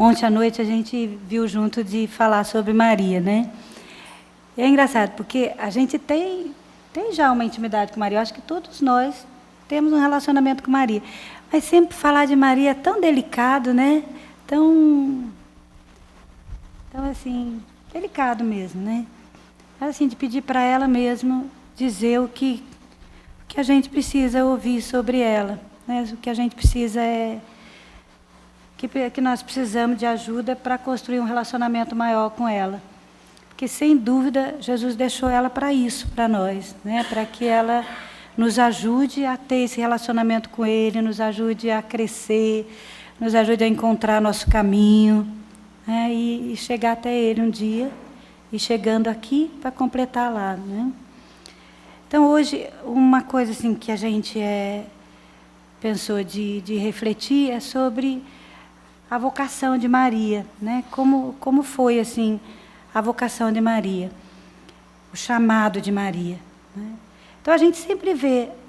ontem à noite a gente viu junto de falar sobre Maria, né? E é engraçado, porque a gente tem já uma intimidade com Maria. Eu acho que todos nós temos um relacionamento com Maria. Mas sempre falar de Maria é tão delicado, né? Tão assim, delicado mesmo, né? Assim, de pedir para ela mesmo dizer o que a gente precisa ouvir sobre ela, né? O que a gente precisa que nós precisamos de ajuda para construir um relacionamento maior com ela. Porque, sem dúvida, Jesus deixou ela para isso, para nós, né? Para que ela nos ajude a ter esse relacionamento com Ele, nos ajude a crescer, nos ajude a encontrar nosso caminho, né? E chegar até Ele um dia, e chegando aqui para completar lá, né? Então, hoje, uma coisa assim, que a gente pensou de refletir é sobre a vocação de Maria, né? Como foi assim a vocação de Maria, o chamado de Maria, né? Então a gente sempre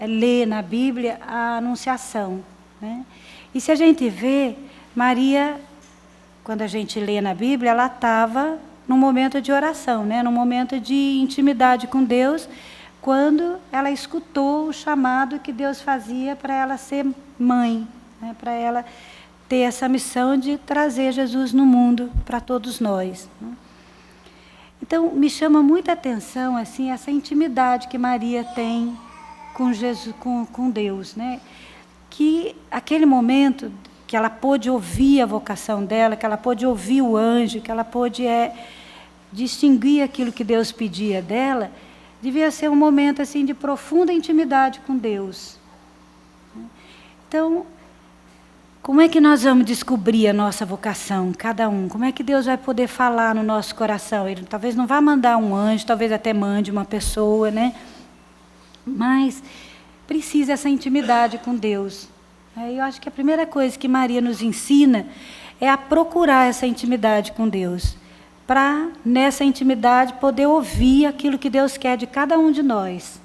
lê na Bíblia a Anunciação, né? E se a gente vê, Maria, quando a gente lê na Bíblia, ela estava num momento de oração, né? Num momento de intimidade com Deus, quando ela escutou o chamado que Deus fazia para ela ser mãe, né? Para ela ter essa missão de trazer Jesus no mundo para todos nós, né? Então, me chama muita atenção assim, essa intimidade que Maria tem com Jesus, com Deus, né? Que aquele momento que ela pôde ouvir a vocação dela, que ela pôde ouvir o anjo, que ela pôde distinguir aquilo que Deus pedia dela, devia ser um momento assim de profunda intimidade com Deus. Então, como é que nós vamos descobrir a nossa vocação, cada um? Como é que Deus vai poder falar no nosso coração? Ele talvez não vá mandar um anjo, talvez até mande uma pessoa, né? Mas precisa essa intimidade com Deus. Eu acho que a primeira coisa que Maria nos ensina é a procurar essa intimidade com Deus, para, nessa intimidade, poder ouvir aquilo que Deus quer de cada um de nós.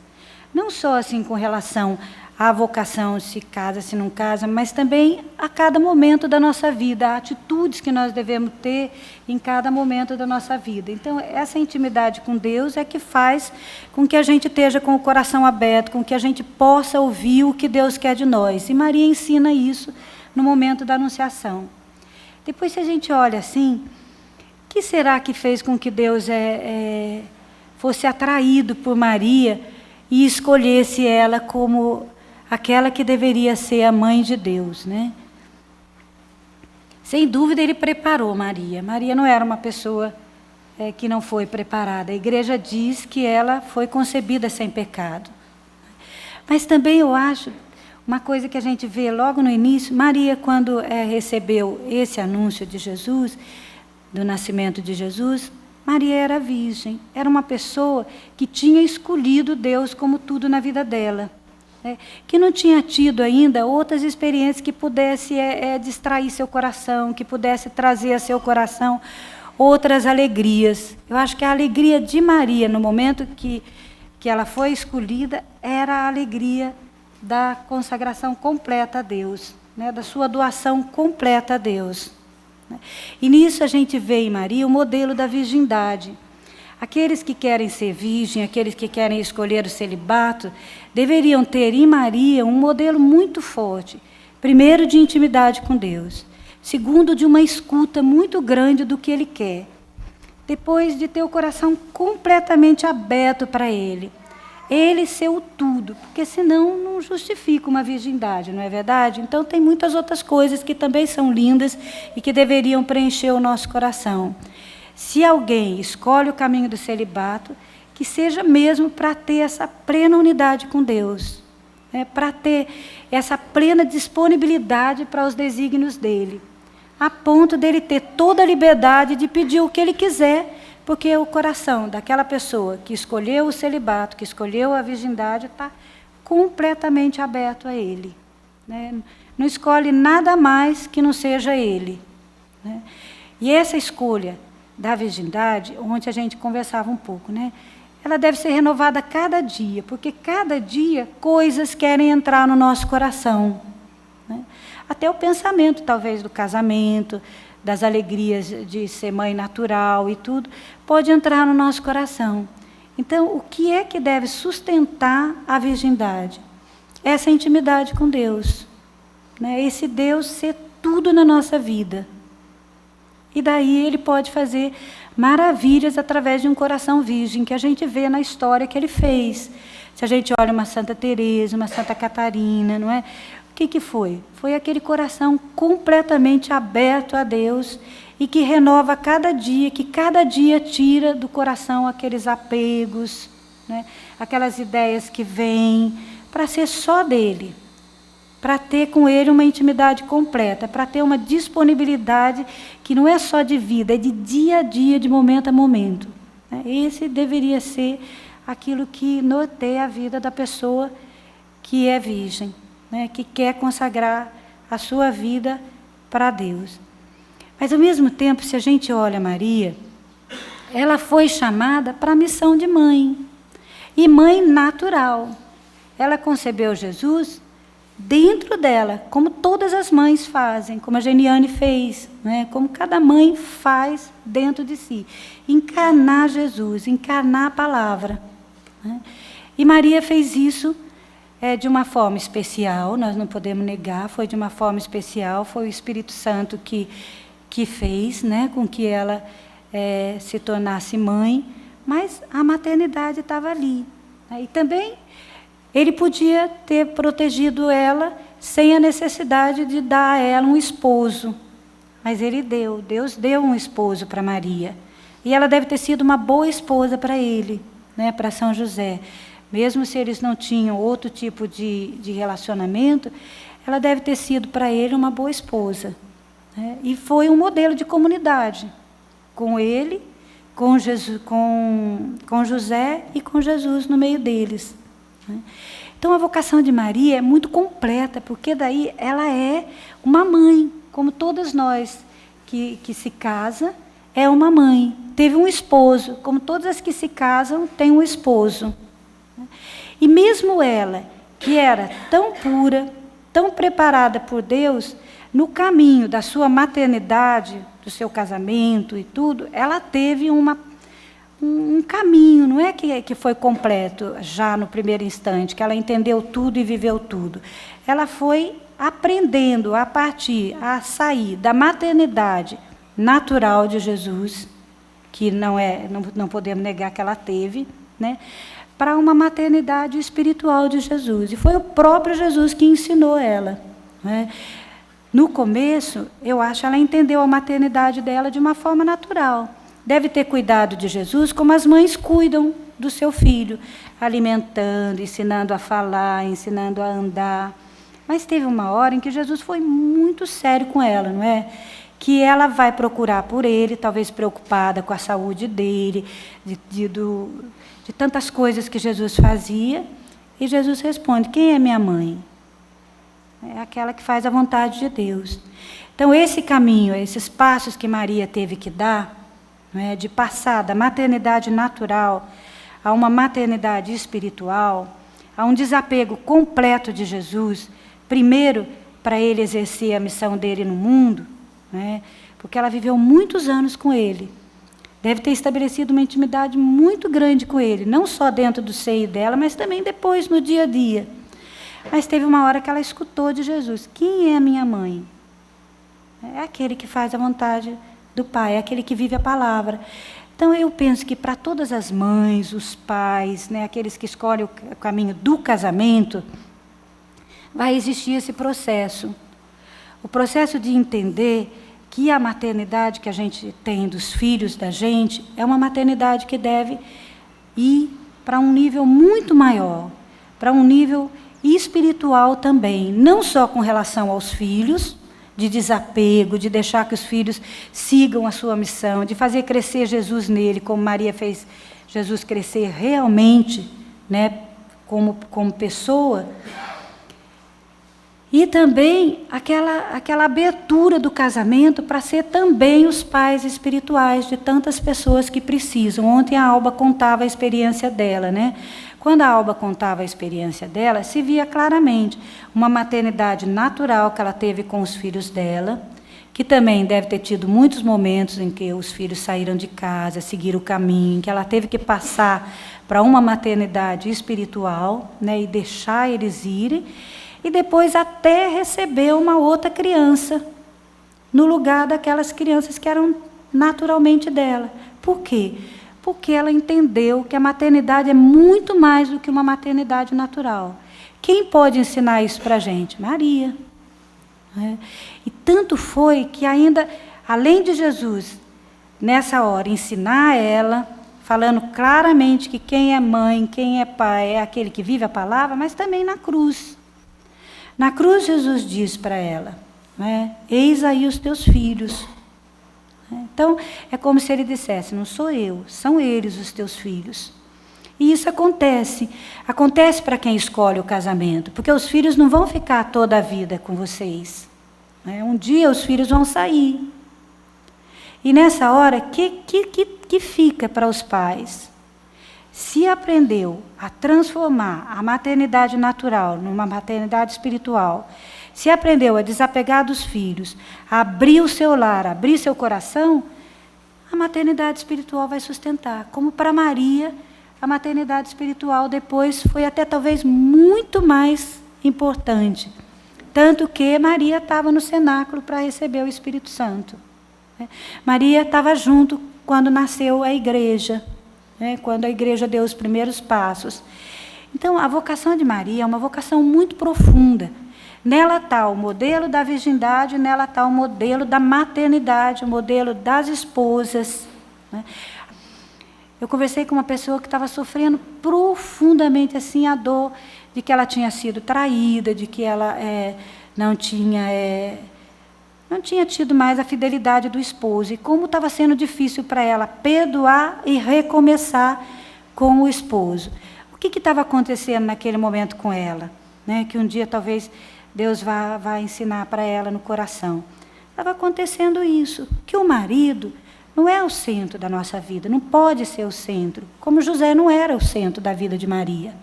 Não só assim com relação à vocação, se casa, se não casa, mas também a cada momento da nossa vida, atitudes que nós devemos ter em cada momento da nossa vida. Então, essa intimidade com Deus é que faz com que a gente esteja com o coração aberto, com que a gente possa ouvir o que Deus quer de nós. E Maria ensina isso no momento da Anunciação. Depois, se a gente olha assim, o que será que fez com que Deus fosse atraído por Maria e escolhesse ela como aquela que deveria ser a mãe de Deus, né? Sem dúvida, ele preparou Maria. Maria não era uma pessoa que não foi preparada. A igreja diz que ela foi concebida sem pecado. Mas também eu acho, uma coisa que a gente vê logo no início, Maria, quando recebeu esse anúncio de Jesus, do nascimento de Jesus, Maria era virgem. Era uma pessoa que tinha escolhido Deus como tudo na vida dela, que não tinha tido ainda outras experiências que pudesse distrair seu coração, que pudesse trazer a seu coração outras alegrias. Eu acho que a alegria de Maria, no momento que ela foi escolhida, era a alegria da consagração completa a Deus, né? Da sua doação completa a Deus. E nisso a gente vê em Maria o modelo da virgindade. Aqueles que querem ser virgem, aqueles que querem escolher o celibato, deveriam ter em Maria um modelo muito forte. Primeiro, de intimidade com Deus. Segundo, de uma escuta muito grande do que Ele quer. Depois, de ter o coração completamente aberto para Ele. Ele ser o tudo, porque senão não justifica uma virgindade, não é verdade? Então tem muitas outras coisas que também são lindas e que deveriam preencher o nosso coração. Se alguém escolhe o caminho do celibato, que seja mesmo para ter essa plena unidade com Deus, para ter essa plena disponibilidade para os desígnios dele, a ponto dele ter toda a liberdade de pedir o que ele quiser, porque o coração daquela pessoa que escolheu o celibato, que escolheu a virgindade, está completamente aberto a ele, né? Não escolhe nada mais que não seja ele, né? E essa escolha da virgindade, onde a gente conversava um pouco, né? Ela deve ser renovada cada dia, porque cada dia coisas querem entrar no nosso coração, né? Até o pensamento, talvez, do casamento, das alegrias de ser mãe natural e tudo, pode entrar no nosso coração. Então, o que é que deve sustentar a virgindade? Essa intimidade com Deus, né? Esse Deus ser tudo na nossa vida. E daí ele pode fazer maravilhas através de um coração virgem, que a gente vê na história que ele fez. Se a gente olha uma Santa Teresa, uma Santa Catarina, não é? O que foi? Foi aquele coração completamente aberto a Deus e que renova cada dia, que cada dia tira do coração aqueles apegos, né? Aquelas ideias que vêm, para ser só dele, para ter com ele uma intimidade completa, para ter uma disponibilidade que não é só de vida, é de dia a dia, de momento a momento. Esse deveria ser aquilo que norteia a vida da pessoa que é virgem, né? Que quer consagrar a sua vida para Deus. Mas, ao mesmo tempo, se a gente olha Maria, ela foi chamada para a missão de mãe, e mãe natural. Ela concebeu Jesus dentro dela, como todas as mães fazem, como a Geniane fez, né? Como cada mãe faz dentro de si. Encarnar Jesus, encarnar a palavra, né? E Maria fez isso de uma forma especial, nós não podemos negar, foi de uma forma especial, foi o Espírito Santo que fez, né? Com que ela se tornasse mãe, mas a maternidade estava ali, né? E também ele podia ter protegido ela sem a necessidade de dar a ela um esposo. Mas Deus deu um esposo para Maria. E ela deve ter sido uma boa esposa para ele, né, para São José. Mesmo se eles não tinham outro tipo de relacionamento, ela deve ter sido para ele uma boa esposa, né? E foi um modelo de comunidade, com ele, com José e com Jesus no meio deles. Então, a vocação de Maria é muito completa, porque daí ela é uma mãe, como todas nós que se casa, é uma mãe. Teve um esposo, como todas as que se casam, têm um esposo. E mesmo ela, que era tão pura, tão preparada por Deus, no caminho da sua maternidade, do seu casamento e tudo, ela teve um caminho, não é que foi completo já no primeiro instante, que ela entendeu tudo e viveu tudo. Ela foi aprendendo a sair da maternidade natural de Jesus, que não podemos negar que ela teve, né, para uma maternidade espiritual de Jesus. E foi o próprio Jesus que ensinou ela, né? No começo, eu acho, ela entendeu a maternidade dela de uma forma natural. Deve ter cuidado de Jesus como as mães cuidam do seu filho, alimentando, ensinando a falar, ensinando a andar. Mas teve uma hora em que Jesus foi muito sério com ela, não é? Que ela vai procurar por ele, talvez preocupada com a saúde dele, de tantas coisas que Jesus fazia. E Jesus responde: quem é minha mãe? É aquela que faz a vontade de Deus. Então, esse caminho, esses passos que Maria teve que dar, de passar da maternidade natural a uma maternidade espiritual, a um desapego completo de Jesus, primeiro para ele exercer a missão dele no mundo, porque ela viveu muitos anos com ele, deve ter estabelecido uma intimidade muito grande com ele, não só dentro do seio dela, mas também depois no dia a dia. Mas teve uma hora que ela escutou de Jesus: quem é a minha mãe? É aquele que faz a vontade do Pai, é aquele que vive a palavra. Então, eu penso que para todas as mães, os pais, aqueles que escolhem o caminho do casamento, vai existir esse processo. O processo de entender que a maternidade que a gente tem dos filhos da gente é uma maternidade que deve ir para um nível muito maior, para um nível espiritual também, não só com relação aos filhos, de desapego, de deixar que os filhos sigam a sua missão, de fazer crescer Jesus nele, como Maria fez Jesus crescer realmente, como pessoa. E também aquela abertura do casamento para ser também os pais espirituais de tantas pessoas que precisam. Ontem a Alba contava a experiência dela, Quando a Alba contava a experiência dela, se via claramente uma maternidade natural que ela teve com os filhos dela, que também deve ter tido muitos momentos em que os filhos saíram de casa, seguiram o caminho, em que ela teve que passar para uma maternidade espiritual, né, e deixar eles irem, e depois até receber uma outra criança, no lugar daquelas crianças que eram naturalmente dela. Por quê? Porque ela entendeu que a maternidade é muito mais do que uma maternidade natural. Quem pode ensinar isso para a gente? Maria. E tanto foi que ainda, além de Jesus, nessa hora, ensinar ela, falando claramente que quem é mãe, quem é pai, é aquele que vive a palavra, mas também na cruz. Na cruz Jesus diz para ela, né, eis aí os teus filhos. Então, é como se ele dissesse, não sou eu, são eles os teus filhos. E isso acontece para quem escolhe o casamento, porque os filhos não vão ficar toda a vida com vocês. Um dia os filhos vão sair. E nessa hora, que fica para os pais? Se aprendeu a transformar a maternidade natural numa maternidade espiritual, se aprendeu a desapegar dos filhos, a abrir o seu lar, a abrir seu coração, a maternidade espiritual vai sustentar. Como para Maria, a maternidade espiritual depois foi até talvez muito mais importante. Tanto que Maria estava no cenáculo para receber o Espírito Santo. Maria estava junto quando nasceu a igreja, quando a igreja deu os primeiros passos. Então, a vocação de Maria é uma vocação muito profunda. Nela está o modelo da virgindade, nela está o modelo da maternidade, o modelo das esposas. Eu conversei com uma pessoa que estava sofrendo profundamente assim, a dor de que ela tinha sido traída, de que ela não tinha tido mais a fidelidade do esposo, e como estava sendo difícil para ela perdoar e recomeçar com o esposo. O que estava acontecendo naquele momento com ela? Que um dia talvez Deus vai ensinar para ela no coração. Estava acontecendo isso, que o marido não é o centro da nossa vida, não pode ser o centro, como José não era o centro da vida de Maria.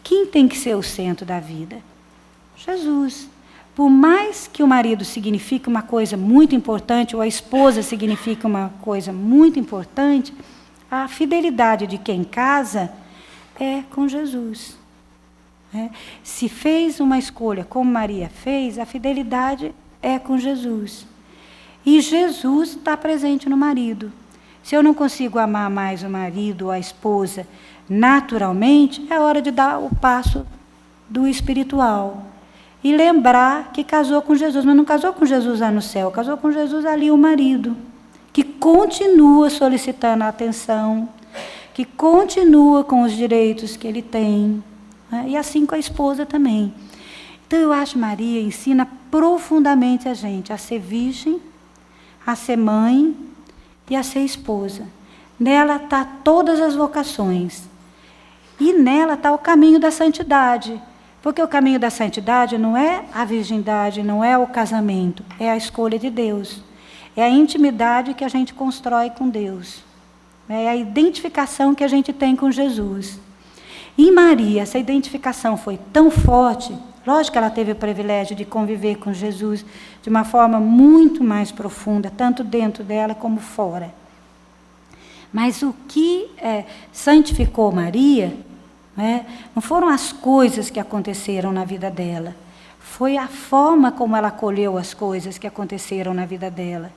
Quem tem que ser o centro da vida? Jesus. Por mais que o marido signifique uma coisa muito importante, ou a esposa signifique uma coisa muito importante, a fidelidade de quem casa é com Jesus. Se fez uma escolha como Maria fez, a fidelidade é com Jesus. E Jesus está presente no marido. Se eu não consigo amar mais o marido ou a esposa naturalmente, é hora de dar o passo do espiritual. E lembrar que casou com Jesus, mas não casou com Jesus lá no céu, casou com Jesus ali o marido, que continua solicitando a atenção, que continua com os direitos que ele tem, e assim com a esposa também. Então eu acho que Maria ensina profundamente a gente a ser virgem, a ser mãe e a ser esposa. Nela está todas as vocações. E nela está o caminho da santidade. Porque o caminho da santidade não é a virgindade, não é o casamento, é a escolha de Deus. É a intimidade que a gente constrói com Deus. É a identificação que a gente tem com Jesus. E Maria, essa identificação foi tão forte, lógico que ela teve o privilégio de conviver com Jesus de uma forma muito mais profunda, tanto dentro dela como fora. Mas o que santificou Maria, não foram as coisas que aconteceram na vida dela, foi a forma como ela acolheu as coisas que aconteceram na vida dela.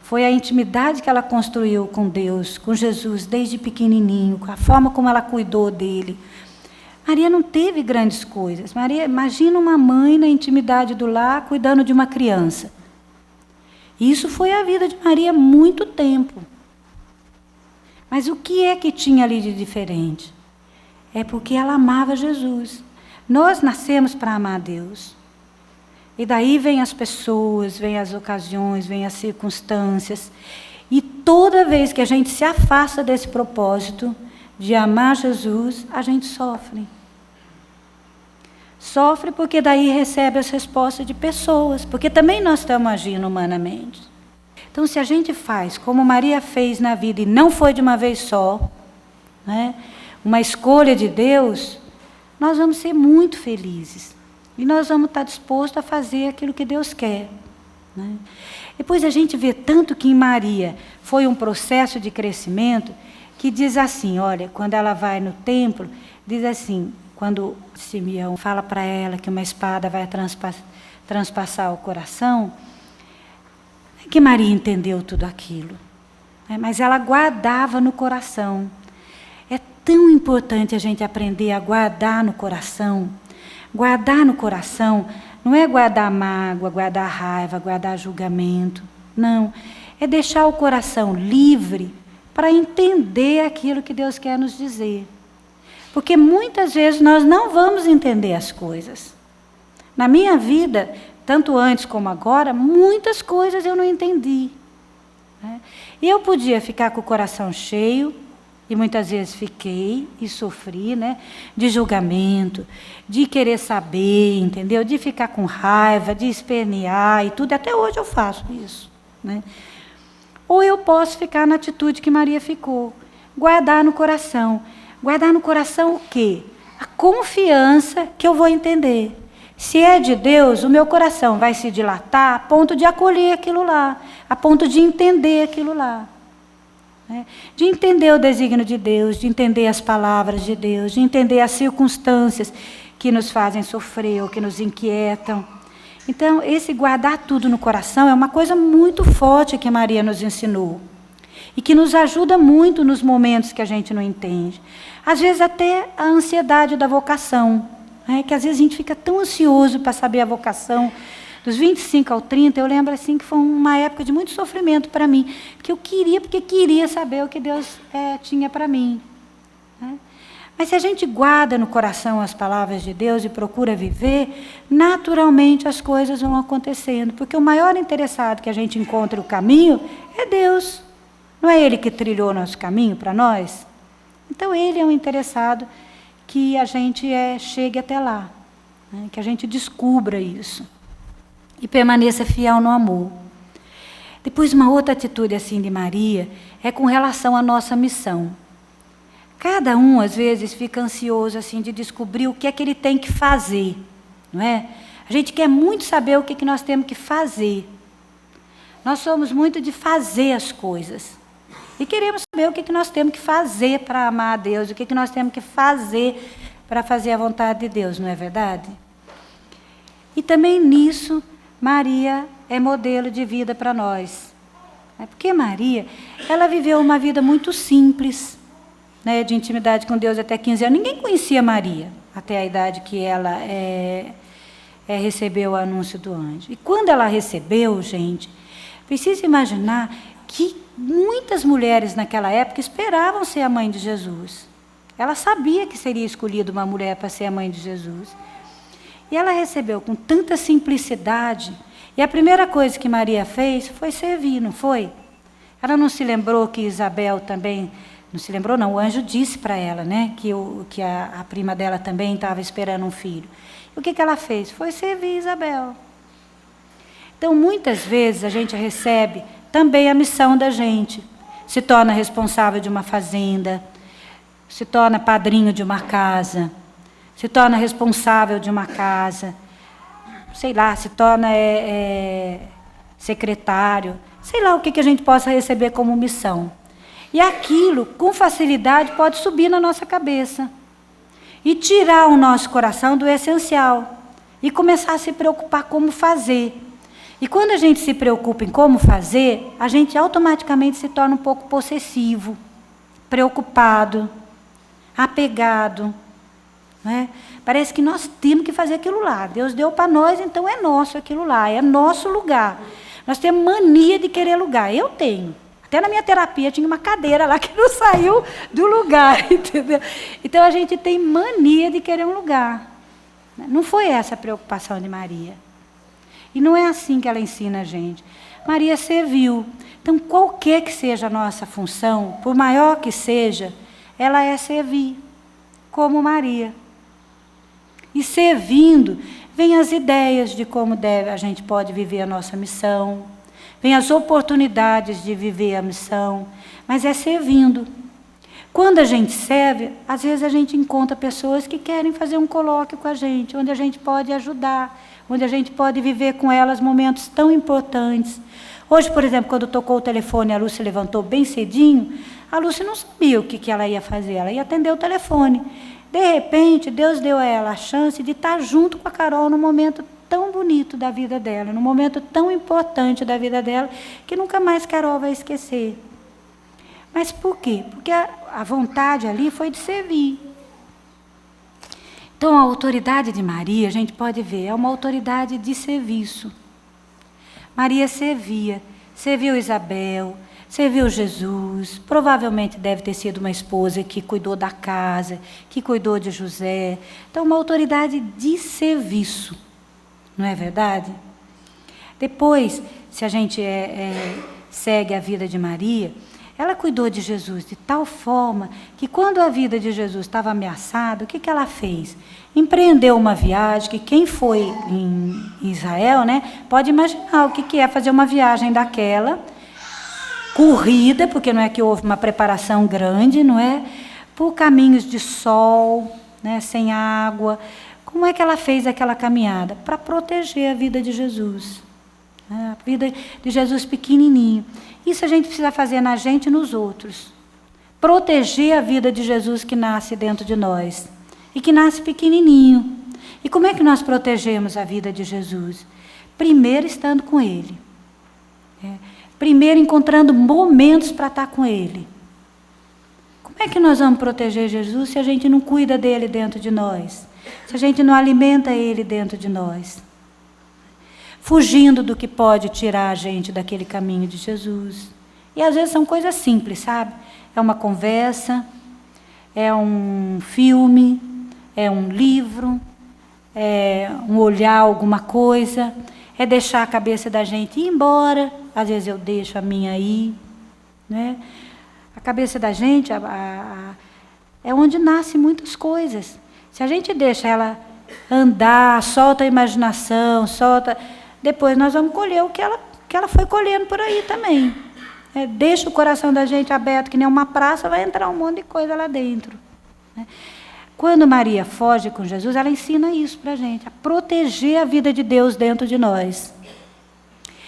Foi a intimidade que ela construiu com Deus, com Jesus, desde pequenininho, a forma como ela cuidou dele. Maria não teve grandes coisas. Maria, imagina uma mãe na intimidade do lar, cuidando de uma criança. Isso foi a vida de Maria há muito tempo. Mas o que é que tinha ali de diferente? É porque ela amava Jesus. Nós nascemos para amar a Deus. E daí vem as pessoas, vem as ocasiões, vem as circunstâncias. E toda vez que a gente se afasta desse propósito de amar Jesus, a gente sofre. Sofre porque daí recebe as respostas de pessoas, porque também nós estamos agindo humanamente. Então, se a gente faz como Maria fez na vida, e não foi de uma vez só, uma escolha de Deus, nós vamos ser muito felizes. E nós vamos estar dispostos a fazer aquilo que Deus quer. né? Depois a gente vê tanto que em Maria foi um processo de crescimento que diz assim, olha, quando ela vai no templo, diz assim, quando Simeão fala para ela que uma espada vai transpassar o coração, é que Maria entendeu tudo aquilo, né? Mas ela guardava no coração. É tão importante a gente aprender a guardar no coração. Guardar no coração não é guardar mágoa, guardar raiva, guardar julgamento. Não, é deixar o coração livre para entender aquilo que Deus quer nos dizer. Porque muitas vezes nós não vamos entender as coisas. Na minha vida, tanto antes como agora, muitas coisas eu não entendi, né? E eu podia ficar com o coração cheio, e muitas vezes fiquei e sofri, né, de julgamento, de querer saber, entendeu? De ficar com raiva, de espernear e tudo. Até hoje eu faço isso, né? Ou eu posso ficar na atitude que Maria ficou, guardar no coração. Guardar no coração o quê? A confiança que eu vou entender. Se é de Deus, o meu coração vai se dilatar a ponto de acolher aquilo lá, a ponto de entender aquilo lá. De entender o desígnio de Deus, de entender as palavras de Deus, de entender as circunstâncias que nos fazem sofrer ou que nos inquietam. Então, esse guardar tudo no coração é uma coisa muito forte que Maria nos ensinou e que nos ajuda muito nos momentos que a gente não entende. Às vezes até a ansiedade da vocação, né? Que às vezes a gente fica tão ansioso para saber a vocação. Dos 25 ao 30, eu lembro assim que foi uma época de muito sofrimento para mim, porque queria saber o que Deus tinha para mim, né? Mas se a gente guarda no coração as palavras de Deus e procura viver, naturalmente as coisas vão acontecendo, porque o maior interessado que a gente encontre o caminho é Deus. Não é Ele que trilhou o nosso caminho para nós? Então Ele é um interessado que a gente chegue até lá, né? Que a gente descubra isso. E permaneça fiel no amor. Depois, uma outra atitude assim de Maria é com relação à nossa missão. Cada um, às vezes, fica ansioso assim de descobrir o que é que ele tem que fazer, não é? A gente quer muito saber o que é que nós temos que fazer. Nós somos muito de fazer as coisas. E queremos saber o que é que nós temos que fazer para amar a Deus, o que é que nós temos que fazer para fazer a vontade de Deus, não é verdade? E também nisso, Maria é modelo de vida para nós. Porque Maria, ela viveu uma vida muito simples, né, de intimidade com Deus até 15 anos. Ninguém conhecia Maria até a idade que ela recebeu o anúncio do anjo. E quando ela recebeu, gente, precisa imaginar que muitas mulheres naquela época esperavam ser a mãe de Jesus. Ela sabia que seria escolhida uma mulher para ser a mãe de Jesus. E ela recebeu com tanta simplicidade. E a primeira coisa que Maria fez foi servir, não foi? Ela não se lembrou que Isabel também... Não se lembrou, não. O anjo disse para ela, né, que a prima dela também estava esperando um filho. E o que ela fez? Foi servir Isabel. Então, muitas vezes, a gente recebe também a missão da gente. Se torna responsável de uma fazenda, se torna padrinho de uma casa, se torna responsável de uma casa, sei lá, se torna secretário, sei lá o que a gente possa receber como missão. E aquilo, com facilidade, pode subir na nossa cabeça e tirar o nosso coração do essencial e começar a se preocupar como fazer. E quando a gente se preocupa em como fazer, a gente automaticamente se torna um pouco possessivo, preocupado, apegado. Né? Parece que nós temos que fazer aquilo lá. Deus deu para nós, então é nosso aquilo lá, é nosso lugar. Nós temos mania de querer lugar. Eu tenho. Até na minha terapia tinha uma cadeira lá que não saiu do lugar, entendeu? Então a gente tem mania de querer um lugar. Não foi essa a preocupação de Maria. E não é assim que ela ensina a gente. Maria serviu. Então, qualquer que seja a nossa função, por maior que seja, ela é servir, como Maria. E servindo, vem as ideias de como a gente pode viver a nossa missão, vem as oportunidades de viver a missão, mas é servindo. Quando a gente serve, às vezes a gente encontra pessoas que querem fazer um colóquio com a gente, onde a gente pode ajudar, onde a gente pode viver com elas momentos tão importantes. Hoje, por exemplo, quando tocou o telefone, a Lúcia levantou bem cedinho, a Lúcia não sabia o que ela ia fazer, ela ia atender o telefone. De repente, Deus deu a ela a chance de estar junto com a Carol num momento tão bonito da vida dela, num momento tão importante da vida dela, que nunca mais Carol vai esquecer. Mas por quê? Porque a vontade ali foi de servir. Então, a autoridade de Maria, a gente pode ver, é uma autoridade de serviço. Maria serviu Isabel, serviu Jesus, provavelmente deve ter sido uma esposa que cuidou da casa, que cuidou de José. Então, uma autoridade de serviço, não é verdade? Depois, se a gente segue a vida de Maria, ela cuidou de Jesus de tal forma que quando a vida de Jesus estava ameaçada, o que ela fez? Empreendeu uma viagem, que quem foi em Israel, né, pode imaginar o que é fazer uma viagem daquela, corrida, porque não é que houve uma preparação grande, não é? Por caminhos de sol, né, sem água. Como é que ela fez aquela caminhada? Para proteger a vida de Jesus. A vida de Jesus pequenininho. Isso a gente precisa fazer na gente e nos outros. Proteger a vida de Jesus que nasce dentro de nós. E que nasce pequenininho. E como é que nós protegemos a vida de Jesus? Primeiro, estando com Ele. Primeiro, encontrando momentos para estar com Ele. Como é que nós vamos proteger Jesus se a gente não cuida dele dentro de nós? Se a gente não alimenta Ele dentro de nós? Fugindo do que pode tirar a gente daquele caminho de Jesus. E às vezes são coisas simples, sabe? É uma conversa, é um filme, é um livro, é um olhar alguma coisa, é deixar a cabeça da gente ir embora. Às vezes eu deixo a minha ir, né? A cabeça da gente é onde nascem muitas coisas. Se a gente deixa ela andar, solta a imaginação, depois nós vamos colher o que ela foi colhendo por aí também. Deixa o coração da gente aberto, que nem uma praça, vai entrar um monte de coisa lá dentro. Quando Maria foge com Jesus, ela ensina isso para a gente, a proteger a vida de Deus dentro de nós.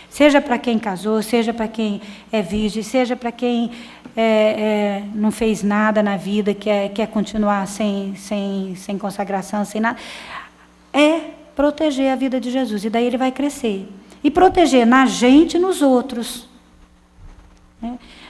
Seja para quem casou, seja para quem é virgem, seja para quem não fez nada na vida, quer continuar sem consagração, sem nada. Proteger a vida de Jesus, e daí ele vai crescer. E proteger na gente e nos outros.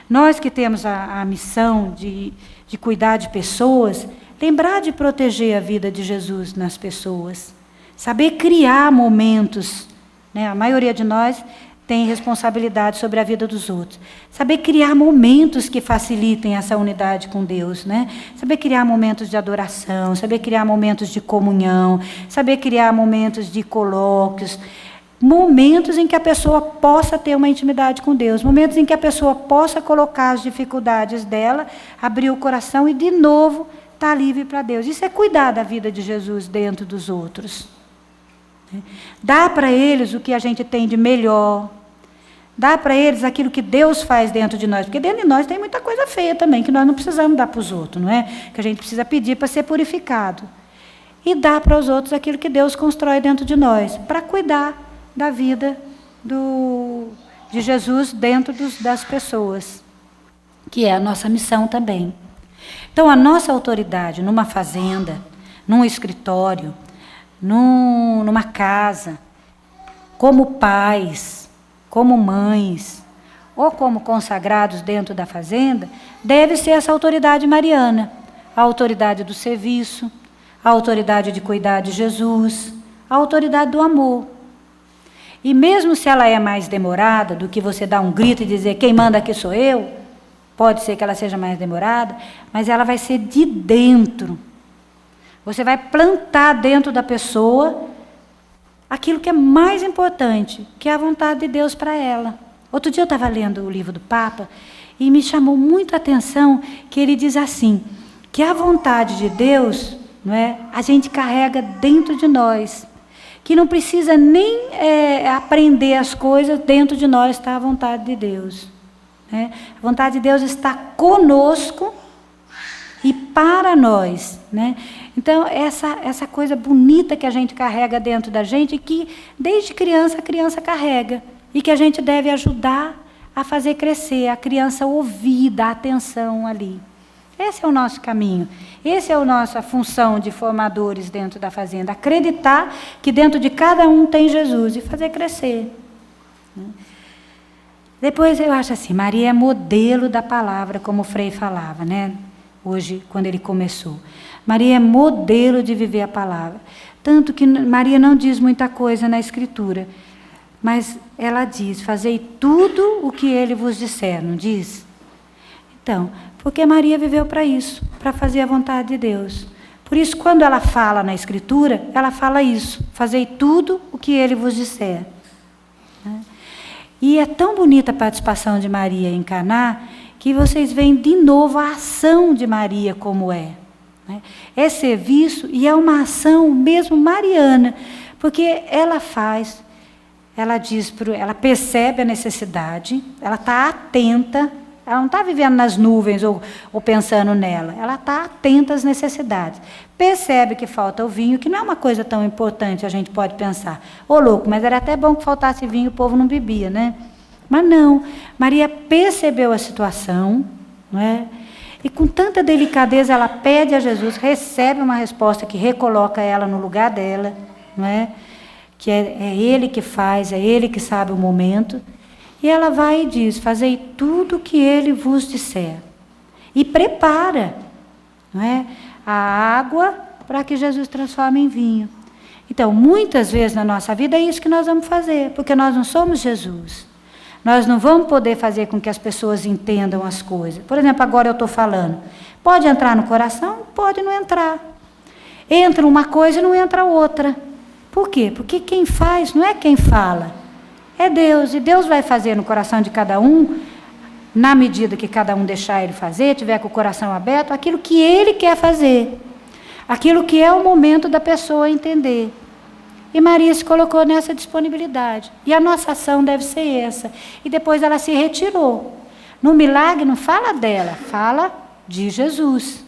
Nós que temos a missão de cuidar de pessoas, lembrar de proteger a vida de Jesus nas pessoas. Saber criar momentos. A maioria de nós tem responsabilidade sobre a vida dos outros. Saber criar momentos que facilitem essa unidade com Deus, né? Saber criar momentos de adoração, saber criar momentos de comunhão, saber criar momentos de colóquios, momentos em que a pessoa possa ter uma intimidade com Deus, momentos em que a pessoa possa colocar as dificuldades dela, abrir o coração e, de novo, estar livre para Deus. Isso é cuidar da vida de Jesus dentro dos outros. Dá para eles o que a gente tem de melhor. Dá para eles aquilo que Deus faz dentro de nós. Porque dentro de nós tem muita coisa feia também, que nós não precisamos dar para os outros, não é? Que a gente precisa pedir para ser purificado. E dá para os outros aquilo que Deus constrói dentro de nós, para cuidar da vida de Jesus dentro das pessoas, que é a nossa missão também. Então, a nossa autoridade numa fazenda, num escritório, numa casa, como pais, como mães, ou como consagrados dentro da fazenda, deve ser essa autoridade mariana, a autoridade do serviço, a autoridade de cuidar de Jesus, a autoridade do amor. E mesmo se ela é mais demorada do que você dar um grito e dizer, quem manda aqui sou eu, pode ser que ela seja mais demorada, mas ela vai ser de dentro. Você vai plantar dentro da pessoa aquilo que é mais importante, que é a vontade de Deus para ela. Outro dia eu estava lendo o livro do Papa e me chamou muito a atenção que ele diz assim, que a vontade de Deus, não é, a gente carrega dentro de nós, que não precisa nem aprender as coisas, dentro de nós está a vontade de Deus. A vontade de Deus está conosco e para nós, né? Então, essa coisa bonita que a gente carrega dentro da gente, que desde criança a criança carrega, e que a gente deve ajudar a fazer crescer, a criança ouvir, dar atenção ali. Esse é o nosso caminho, essa é a nossa função de formadores dentro da fazenda, acreditar que dentro de cada um tem Jesus e fazer crescer. Depois eu acho assim, Maria é modelo da palavra, como o Frei falava, né? Hoje, quando ele começou. Maria é modelo de viver a palavra. Tanto que Maria não diz muita coisa na Escritura, mas ela diz, fazei tudo o que ele vos disser, não diz? Então, porque Maria viveu para isso, para fazer a vontade de Deus. Por isso, quando ela fala na Escritura, ela fala isso, fazei tudo o que ele vos disser. E é tão bonita a participação de Maria em Caná, que vocês veem de novo a ação de Maria como é. É serviço e é uma ação mesmo mariana, porque ela faz, ela diz, ela percebe a necessidade, ela está atenta, ela não está vivendo nas nuvens ou pensando nela, ela está atenta às necessidades. Percebe que falta o vinho, que não é uma coisa tão importante, a gente pode pensar. Ô louco, mas era até bom que faltasse vinho, o povo não bebia, né? Mas não, Maria percebeu a situação, não é? E com tanta delicadeza ela pede a Jesus, recebe uma resposta que recoloca ela no lugar dela, não é? Que é Ele que faz, é Ele que sabe o momento. E ela vai e diz, fazei tudo o que Ele vos disser. E prepara, não é? A água para que Jesus transforme em vinho. Então, muitas vezes na nossa vida é isso que nós vamos fazer, porque nós não somos Jesus. Nós não vamos poder fazer com que as pessoas entendam as coisas. Por exemplo, agora eu estou falando. Pode entrar no coração? Pode não entrar. Entra uma coisa e não entra outra. Por quê? Porque quem faz não é quem fala. É Deus. E Deus vai fazer no coração de cada um, na medida que cada um deixar Ele fazer, tiver com o coração aberto, aquilo que Ele quer fazer. Aquilo que é o momento da pessoa entender. E Maria se colocou nessa disponibilidade. E a nossa ação deve ser essa. E depois ela se retirou. No milagre não fala dela, fala de Jesus.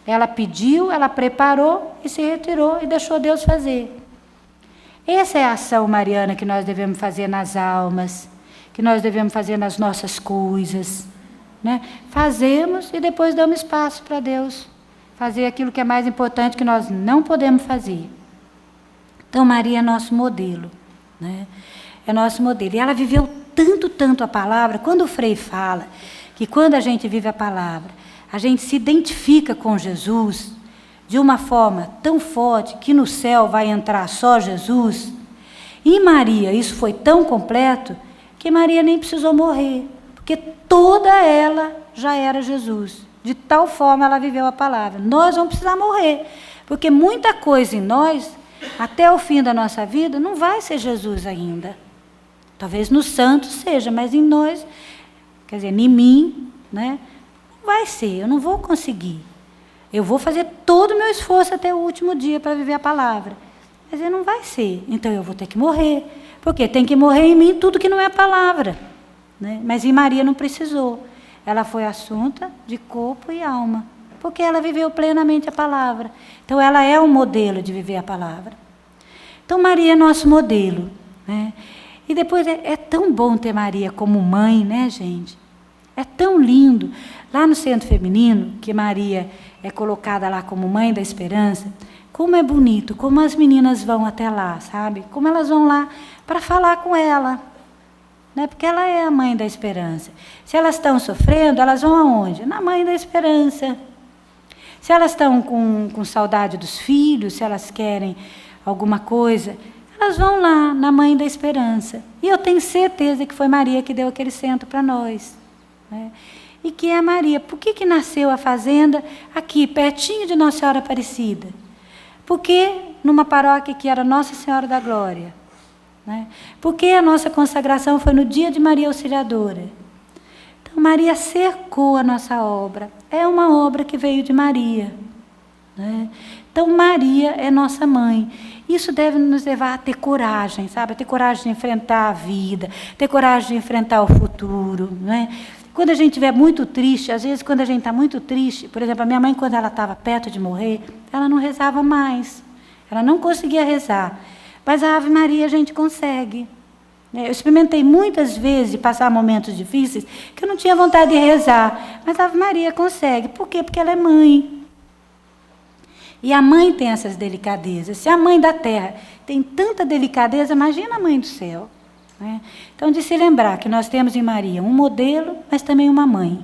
Ela pediu, ela preparou e se retirou e deixou Deus fazer. Essa é a ação mariana que nós devemos fazer nas almas, que nós devemos fazer nas nossas coisas, né? Fazemos e depois damos espaço para Deus fazer aquilo que é mais importante, que nós não podemos fazer. Então, Maria é nosso modelo, né? É nosso modelo. E ela viveu tanto a palavra. Quando o Frei fala que quando a gente vive a palavra, a gente se identifica com Jesus de uma forma tão forte que no céu vai entrar só Jesus. E Maria, isso foi tão completo que Maria nem precisou morrer, porque toda ela já era Jesus. De tal forma ela viveu a palavra. Nós vamos precisar morrer, porque muita coisa em nós, até o fim da nossa vida, não vai ser Jesus ainda. Talvez nos santos seja, mas em nós, quer dizer, em mim, né, não vai ser, eu não vou conseguir. Eu vou fazer todo o meu esforço até o último dia para viver a palavra. Mas ele não vai ser, então eu vou ter que morrer. Porque tem que morrer em mim tudo que não é a palavra, né? Mas em Maria não precisou. Ela foi assunta de corpo e alma, porque ela viveu plenamente a palavra. Então, ela é um modelo de viver a palavra. Então, Maria é nosso modelo, né? E depois é tão bom ter Maria como mãe, né, gente? É tão lindo. Lá no Centro Feminino, que Maria é colocada lá como mãe da esperança, como é bonito, como as meninas vão até lá, sabe? Como elas vão lá para falar com ela, né? Porque ela é a mãe da esperança. Se elas estão sofrendo, elas vão aonde? Na mãe da esperança. Se elas estão com saudade dos filhos, se elas querem alguma coisa, elas vão lá, na mãe da esperança. E eu tenho certeza que foi Maria que deu aquele centro para nós, né? E que é Maria. Por que nasceu a fazenda aqui, pertinho de Nossa Senhora Aparecida? Porque numa paróquia que era Nossa Senhora da Glória, né? Porque a nossa consagração foi no dia de Maria Auxiliadora. Então, Maria cercou a nossa obra. É uma obra que veio de Maria, né? Então, Maria é nossa mãe. Isso deve nos levar a ter coragem, sabe? A ter coragem de enfrentar a vida, ter coragem de enfrentar o futuro, né? Quando a gente estiver muito triste, às vezes quando a gente está muito triste, por exemplo, a minha mãe, quando ela estava perto de morrer, ela não rezava mais. Ela não conseguia rezar. Mas a Ave Maria a gente consegue. Eu experimentei muitas vezes de passar momentos difíceis que eu não tinha vontade de rezar. Mas a Ave Maria consegue. Por quê? Porque ela é mãe. E a mãe tem essas delicadezas. Se a mãe da terra tem tanta delicadeza, imagina a mãe do céu. Né? Então, de se lembrar que nós temos em Maria um modelo, mas também uma mãe.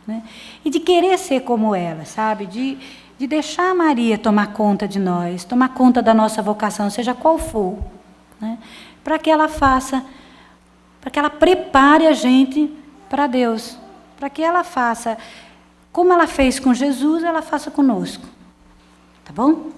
Né? E de querer ser como ela, sabe? De deixar a Maria tomar conta de nós, tomar conta da nossa vocação, seja qual for. Né? Para que ela faça, para que ela prepare a gente para Deus. Para que ela faça, como ela fez com Jesus, ela faça conosco. Tá bom?